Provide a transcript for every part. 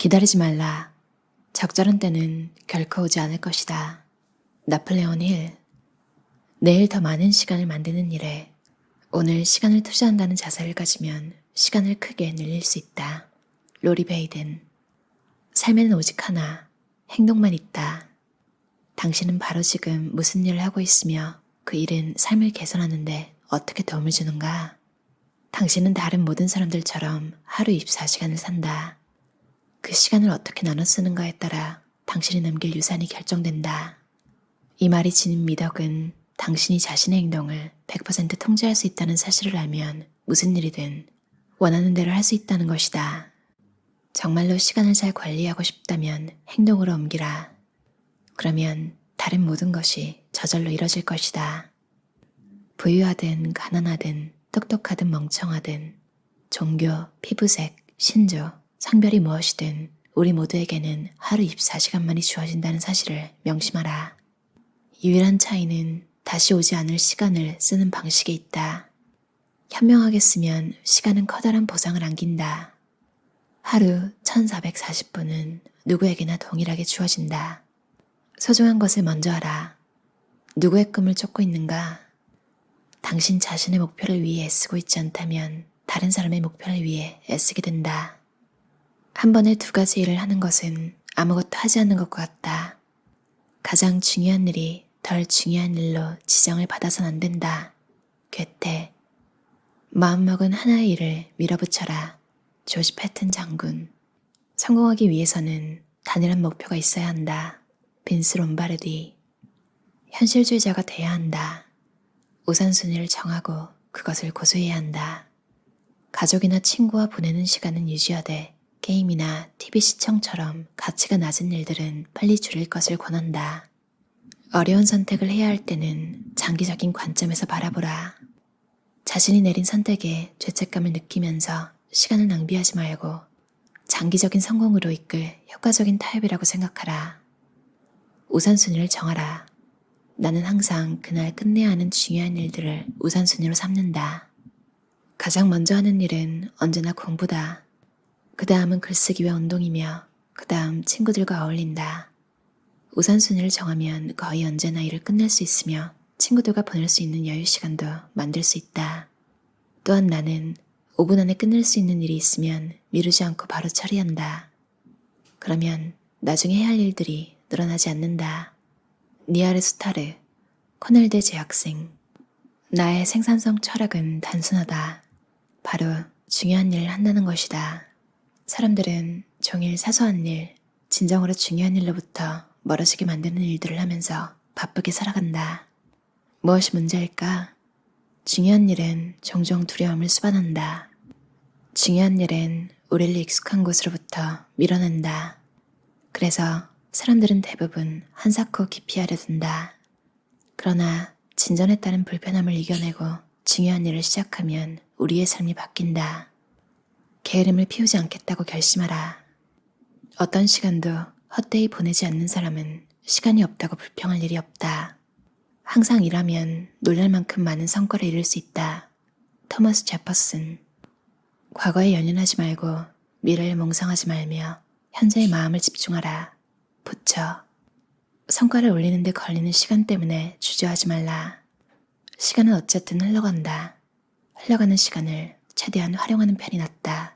기다리지 말라. 적절한 때는 결코 오지 않을 것이다. 나폴레온 힐. 내일 더 많은 시간을 만드는 일에 오늘 시간을 투자한다는 자세를 가지면 시간을 크게 늘릴 수 있다. 로리 베이든. 삶에는 오직 하나, 행동만 있다. 당신은 바로 지금 무슨 일을 하고 있으며 그 일은 삶을 개선하는데 어떻게 도움을 주는가? 당신은 다른 모든 사람들처럼 하루 24시간을 산다. 그 시간을 어떻게 나눠 쓰는가에 따라 당신이 남길 유산이 결정된다. 이 말이 지닌 미덕은 당신이 자신의 행동을 100% 통제할 수 있다는 사실을 알면 무슨 일이든 원하는 대로 할 수 있다는 것이다. 정말로 시간을 잘 관리하고 싶다면 행동으로 옮기라. 그러면 다른 모든 것이 저절로 이뤄질 것이다. 부유하든 가난하든 똑똑하든 멍청하든 종교, 피부색, 신조, 성별이 무엇이든 우리 모두에게는 하루 24시간만이 주어진다는 사실을 명심하라. 유일한 차이는 다시 오지 않을 시간을 쓰는 방식에 있다. 현명하게 쓰면 시간은 커다란 보상을 안긴다. 하루 1440분은 누구에게나 동일하게 주어진다. 소중한 것을 먼저 하라. 누구의 꿈을 쫓고 있는가? 당신 자신의 목표를 위해 애쓰고 있지 않다면 다른 사람의 목표를 위해 애쓰게 된다. 한 번에 두 가지 일을 하는 것은 아무것도 하지 않는 것과 같다. 가장 중요한 일이 덜 중요한 일로 지정을 받아선 안 된다. 괴테. 마음먹은 하나의 일을 밀어붙여라. 조지 패튼 장군. 성공하기 위해서는 단일한 목표가 있어야 한다. 빈스 롬바르디. 현실주의자가 돼야 한다. 우선순위를 정하고 그것을 고수해야 한다. 가족이나 친구와 보내는 시간은 유지하되 게임이나 TV 시청처럼 가치가 낮은 일들은 빨리 줄일 것을 권한다. 어려운 선택을 해야 할 때는 장기적인 관점에서 바라보라. 자신이 내린 선택에 죄책감을 느끼면서 시간을 낭비하지 말고 장기적인 성공으로 이끌 효과적인 타협이라고 생각하라. 우선순위를 정하라. 나는 항상 그날 끝내야 하는 중요한 일들을 우선순위로 삼는다. 가장 먼저 하는 일은 언제나 공부다. 그 다음은 글쓰기와 운동이며 그 다음 친구들과 어울린다. 우선순위를 정하면 거의 언제나 일을 끝낼 수 있으며 친구들과 보낼 수 있는 여유 시간도 만들 수 있다. 또한 나는 5분 안에 끝낼 수 있는 일이 있으면 미루지 않고 바로 처리한다. 그러면 나중에 해야 할 일들이 늘어나지 않는다. 니아르 수타르, 코넬대 재학생. 나의 생산성 철학은 단순하다. 바로 중요한 일을 한다는 것이다. 사람들은 종일 사소한 일, 진정으로 중요한 일로부터 멀어지게 만드는 일들을 하면서 바쁘게 살아간다. 무엇이 문제일까? 중요한 일은 종종 두려움을 수반한다. 중요한 일은 우리를 익숙한 곳으로부터 밀어낸다. 그래서 사람들은 대부분 한사코 깊이 하려 든다. 그러나 진전에 따른 불편함을 이겨내고 중요한 일을 시작하면 우리의 삶이 바뀐다. 게으름을 피우지 않겠다고 결심하라. 어떤 시간도 헛되이 보내지 않는 사람은 시간이 없다고 불평할 일이 없다. 항상 일하면 놀랄 만큼 많은 성과를 이룰 수 있다. 토머스 제퍼슨. 과거에 연연하지 말고 미래를 몽상하지 말며 현재의 마음을 집중하라. 부처. 성과를 올리는 데 걸리는 시간 때문에 주저하지 말라. 시간은 어쨌든 흘러간다. 흘러가는 시간을 최대한 활용하는 편이 낫다.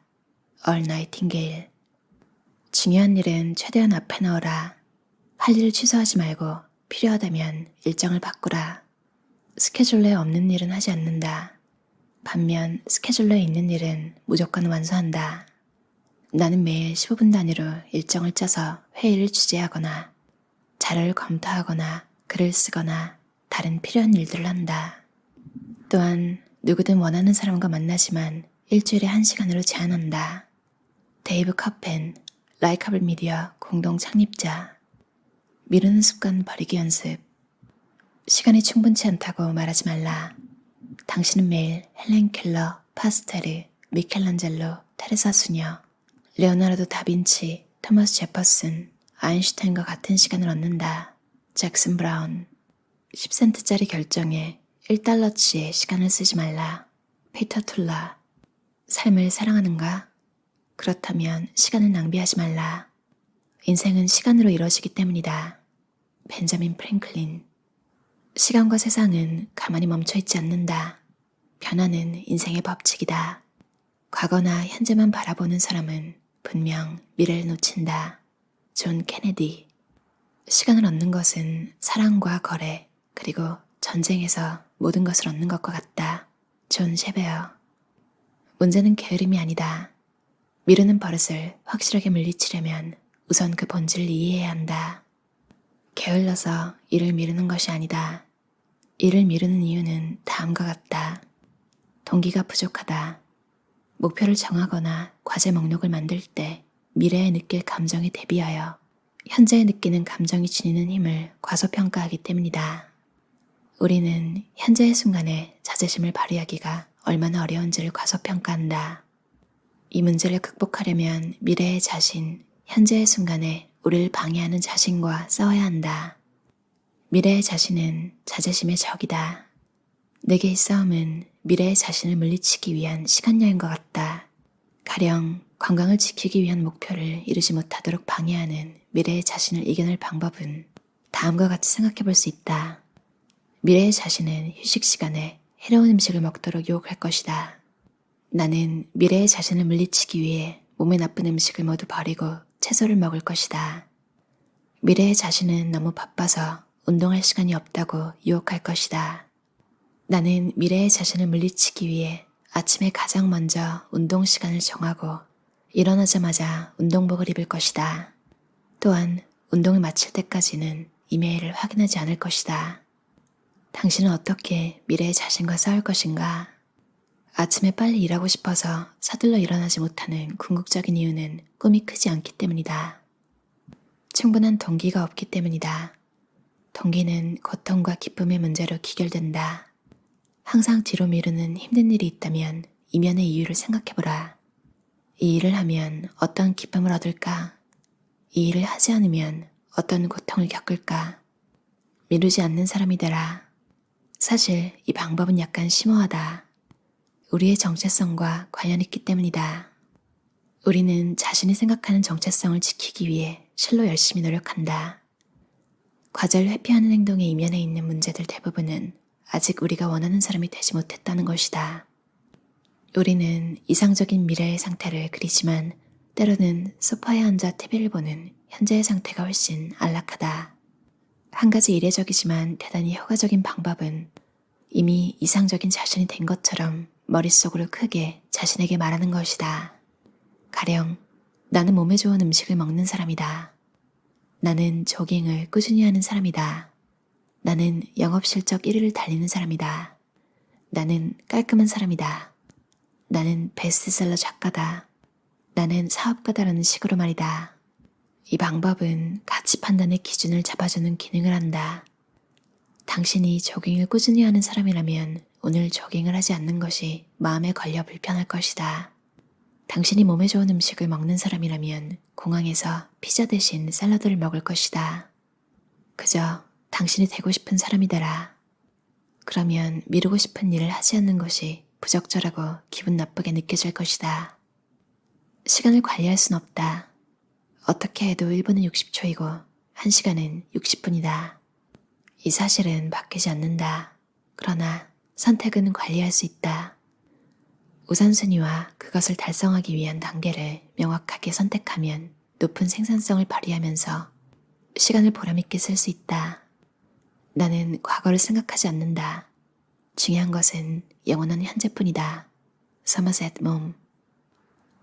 얼 나이팅게일. 중요한 일은 최대한 앞에 넣어라. 할 일을 취소하지 말고 필요하다면 일정을 바꾸라. 스케줄러에 없는 일은 하지 않는다. 반면 스케줄러에 있는 일은 무조건 완수한다. 나는 매일 15분 단위로 일정을 짜서 회의를 주재하거나 자료를 검토하거나 글을 쓰거나 다른 필요한 일들을 한다. 또한 누구든 원하는 사람과 만나지만 일주일에 1시간으로 제한한다. 데이브 커펜, 라이카블 미디어 공동 창립자. 미루는 습관 버리기 연습. 시간이 충분치 않다고 말하지 말라. 당신은 매일 헬렌 켈러, 파스테르, 미켈란젤로, 테레사 수녀, 레오나르도 다빈치, 토머스 제퍼슨, 아인슈타인과 같은 시간을 얻는다. 잭슨 브라운. 10센트짜리 결정에 1달러치의 시간을 쓰지 말라. 피터 툴러. 삶을 사랑하는가? 그렇다면 시간을 낭비하지 말라. 인생은 시간으로 이루어지기 때문이다. 벤자민 프랭클린. 시간과 세상은 가만히 멈춰있지 않는다. 변화는 인생의 법칙이다. 과거나 현재만 바라보는 사람은 분명 미래를 놓친다. 존 케네디. 시간을 얻는 것은 사랑과 거래, 그리고 전쟁에서 모든 것을 얻는 것과 같다. 존 셰베어. 문제는 게으름이 아니다. 미루는 버릇을 확실하게 물리치려면 우선 그 본질을 이해해야 한다. 게을러서 일을 미루는 것이 아니다. 일을 미루는 이유는 다음과 같다. 동기가 부족하다. 목표를 정하거나 과제 목록을 만들 때 미래에 느낄 감정에 대비하여 현재에 느끼는 감정이 지니는 힘을 과소평가하기 때문이다. 우리는 현재의 순간에 자제심을 발휘하기가 얼마나 어려운지를 과소평가한다. 이 문제를 극복하려면 미래의 자신, 현재의 순간에 우리를 방해하는 자신과 싸워야 한다. 미래의 자신은 자제심의 적이다. 내게 이 싸움은 미래의 자신을 물리치기 위한 시간여행과 같다. 가령 건강을 지키기 위한 목표를 이루지 못하도록 방해하는 미래의 자신을 이겨낼 방법은 다음과 같이 생각해 볼 수 있다. 미래의 자신은 휴식 시간에 해로운 음식을 먹도록 유혹할 것이다. 나는 미래의 자신을 물리치기 위해 몸에 나쁜 음식을 모두 버리고 채소를 먹을 것이다. 미래의 자신은 너무 바빠서 운동할 시간이 없다고 유혹할 것이다. 나는 미래의 자신을 물리치기 위해 아침에 가장 먼저 운동 시간을 정하고 일어나자마자 운동복을 입을 것이다. 또한 운동을 마칠 때까지는 이메일을 확인하지 않을 것이다. 당신은 어떻게 미래의 자신과 싸울 것인가? 아침에 빨리 일하고 싶어서 서둘러 일어나지 못하는 궁극적인 이유는 꿈이 크지 않기 때문이다. 충분한 동기가 없기 때문이다. 동기는 고통과 기쁨의 문제로 귀결된다. 항상 뒤로 미루는 힘든 일이 있다면 이면의 이유를 생각해보라. 이 일을 하면 어떤 기쁨을 얻을까? 이 일을 하지 않으면 어떤 고통을 겪을까? 미루지 않는 사람이 되라. 사실 이 방법은 약간 심오하다. 우리의 정체성과 관련 있기 때문이다. 우리는 자신이 생각하는 정체성을 지키기 위해 실로 열심히 노력한다. 과제를 회피하는 행동의 이면에 있는 문제들 대부분은 아직 우리가 원하는 사람이 되지 못했다는 것이다. 우리는 이상적인 미래의 상태를 그리지만 때로는 소파에 앉아 TV를 보는 현재의 상태가 훨씬 안락하다. 한 가지 이례적이지만 대단히 효과적인 방법은 이미 이상적인 자신이 된 것처럼 머릿속으로 크게 자신에게 말하는 것이다. 가령 나는 몸에 좋은 음식을 먹는 사람이다. 나는 조깅을 꾸준히 하는 사람이다. 나는 영업 실적 1위를 달리는 사람이다. 나는 깔끔한 사람이다. 나는 베스트셀러 작가다. 나는 사업가다라는 식으로 말이다. 이 방법은 가치 판단의 기준을 잡아주는 기능을 한다. 당신이 조깅을 꾸준히 하는 사람이라면 오늘 조깅을 하지 않는 것이 마음에 걸려 불편할 것이다. 당신이 몸에 좋은 음식을 먹는 사람이라면 공항에서 피자 대신 샐러드를 먹을 것이다. 그저 당신이 되고 싶은 사람이 되라. 그러면 미루고 싶은 일을 하지 않는 것이 부적절하고 기분 나쁘게 느껴질 것이다. 시간을 관리할 순 없다. 어떻게 해도 1분은 60초이고 1시간은 60분이다. 이 사실은 바뀌지 않는다. 그러나 선택은 관리할 수 있다. 우선순위와 그것을 달성하기 위한 단계를 명확하게 선택하면 높은 생산성을 발휘하면서 시간을 보람있게 쓸 수 있다. 나는 과거를 생각하지 않는다. 중요한 것은 영원한 현재뿐이다. 서머셋 몬.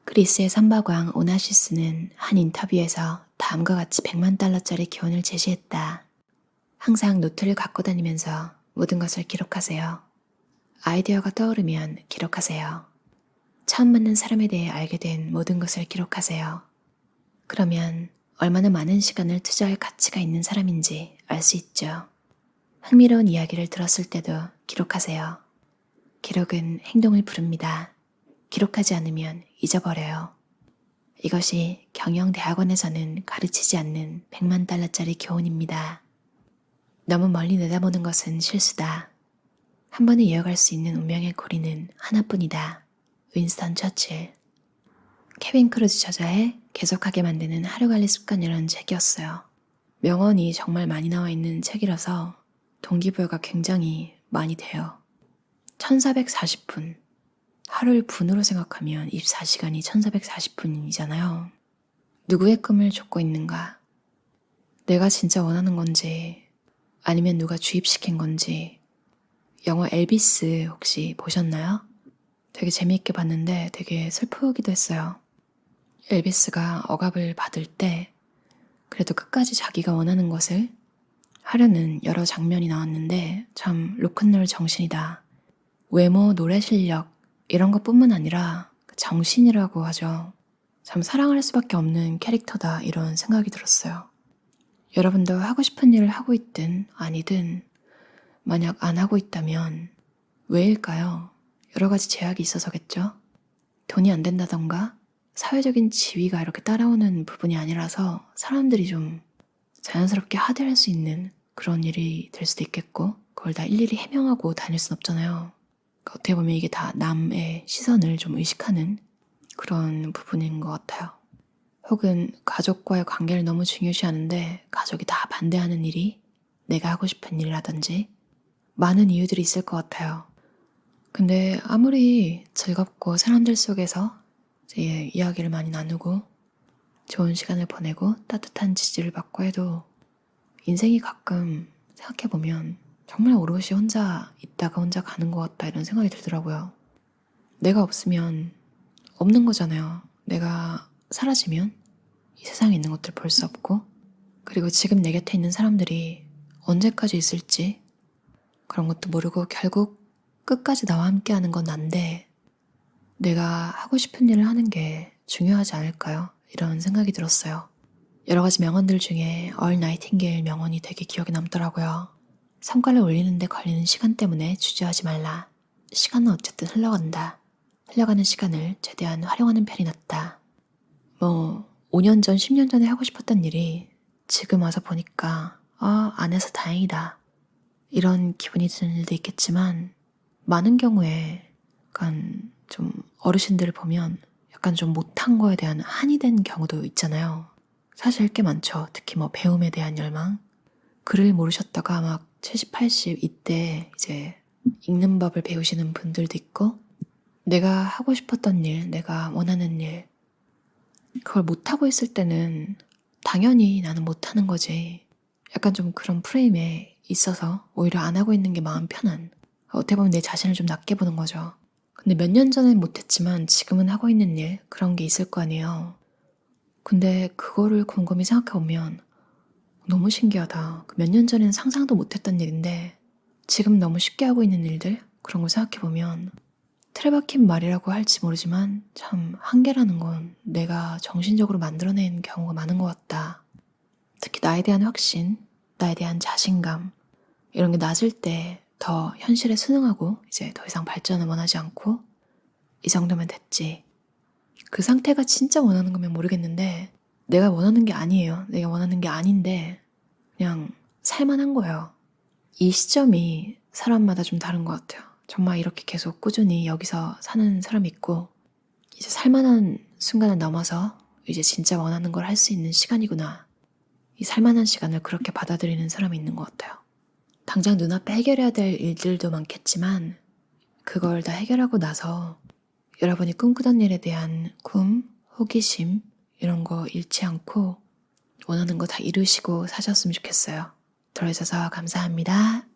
그리스의 선박왕 오나시스는 한 인터뷰에서 다음과 같이 $1,000,000짜리 교훈을 제시했다. 항상 노트를 갖고 다니면서 모든 것을 기록하세요. 아이디어가 떠오르면 기록하세요. 처음 만난 사람에 대해 알게 된 모든 것을 기록하세요. 그러면 얼마나 많은 시간을 투자할 가치가 있는 사람인지 알 수 있죠. 흥미로운 이야기를 들었을 때도 기록하세요. 기록은 행동을 부릅니다. 기록하지 않으면 잊어버려요. 이것이 경영대학원에서는 가르치지 않는 $1,000,000짜리 교훈입니다. 너무 멀리 내다보는 것은 실수다. 한 번에 이어갈 수 있는 운명의 고리는 하나뿐이다. 윈스턴 처칠. 케빈 크루즈 저자의 계속하게 만드는 하루관리 습관이라는 책이었어요. 명언이 정말 많이 나와 있는 책이라서 동기부여가 굉장히 많이 돼요. 1440분. 하루를 분으로 생각하면 24시간이 1440분이잖아요. 누구의 꿈을 쫓고 있는가? 내가 진짜 원하는 건지 아니면 누가 주입시킨 건지. 영화 엘비스 혹시 보셨나요? 되게 재미있게 봤는데 되게 슬프기도 했어요. 엘비스가 억압을 받을 때 그래도 끝까지 자기가 원하는 것을 하려는 여러 장면이 나왔는데 참 로큰롤 정신이다. 외모, 노래 실력 이런 것뿐만 아니라 정신이라고 하죠. 참 사랑할 수밖에 없는 캐릭터다 이런 생각이 들었어요. 여러분도 하고 싶은 일을 하고 있든 아니든 만약 안 하고 있다면 왜일까요? 여러 가지 제약이 있어서겠죠? 돈이 안 된다던가 사회적인 지위가 이렇게 따라오는 부분이 아니라서 사람들이 좀 자연스럽게 하대할 수 있는 그런 일이 될 수도 있겠고 그걸 다 일일이 해명하고 다닐 순 없잖아요. 그러니까 어떻게 보면 이게 다 남의 시선을 좀 의식하는 그런 부분인 것 같아요. 혹은 가족과의 관계를 너무 중요시하는데 가족이 다 반대하는 일이 내가 하고 싶은 일이라든지 많은 이유들이 있을 것 같아요. 근데 아무리 즐겁고 사람들 속에서 제 이야기를 많이 나누고 좋은 시간을 보내고 따뜻한 지지를 받고 해도 인생이 가끔 생각해보면 정말 오롯이 혼자 있다가 혼자 가는 것 같다 이런 생각이 들더라고요. 내가 없으면 없는 거잖아요. 내가 사라지면 이 세상에 있는 것들 볼 수 없고 그리고 지금 내 곁에 있는 사람들이 언제까지 있을지 그런 것도 모르고 결국 끝까지 나와 함께하는 건 난데 내가 하고 싶은 일을 하는 게 중요하지 않을까요? 이런 생각이 들었어요. 여러 가지 명언들 중에 얼 나이팅게일 명언이 되게 기억에 남더라고요. 성과를 올리는 데 걸리는 시간 때문에 주저하지 말라. 시간은 어쨌든 흘러간다. 흘러가는 시간을 최대한 활용하는 편이 낫다. 5년 전, 10년 전에 하고 싶었던 일이 지금 와서 보니까 안 해서 다행이다. 이런 기분이 드는 일도 있겠지만 많은 경우에 약간 좀 어르신들을 보면 약간 좀 못한 거에 대한 한이 된 경우도 있잖아요. 사실 꽤 많죠. 특히 배움에 대한 열망. 글을 모르셨다가 막 70, 80 이때 이제 읽는 법을 배우시는 분들도 있고 내가 하고 싶었던 일, 내가 원하는 일 그걸 못하고 있을 때는 당연히 나는 못하는 거지. 약간 좀 그런 프레임에 있어서 오히려 안 하고 있는 게 마음 편한 어떻게 보면 내 자신을 좀 낮게 보는 거죠. 근데 몇 년 전엔 못했지만 지금은 하고 있는 일 그런 게 있을 거 아니에요. 근데 그거를 곰곰이 생각해보면 너무 신기하다. 몇 년 전에는 상상도 못했던 일인데 지금 너무 쉽게 하고 있는 일들 그런 걸 생각해보면 틀에 박힌 말이라고 할지 모르지만 참 한계라는 건 내가 정신적으로 만들어낸 경우가 많은 것 같다. 특히 나에 대한 확신, 나에 대한 자신감 이런 게 낮을 때 더 현실에 순응하고 이제 더 이상 발전을 원하지 않고 이 정도면 됐지. 그 상태가 진짜 원하는 거면 모르겠는데 내가 원하는 게 아니에요. 내가 원하는 게 아닌데 그냥 살만한 거예요. 이 시점이 사람마다 좀 다른 것 같아요. 정말 이렇게 계속 꾸준히 여기서 사는 사람이 있고 이제 살만한 순간을 넘어서 이제 진짜 원하는 걸 할 수 있는 시간이구나. 이 살만한 시간을 그렇게 받아들이는 사람이 있는 것 같아요. 당장 눈앞에 해결해야 될 일들도 많겠지만 그걸 다 해결하고 나서 여러분이 꿈꾸던 일에 대한 꿈, 호기심 이런 거 잃지 않고 원하는 거 다 이루시고 사셨으면 좋겠어요. 들어주셔서 감사합니다.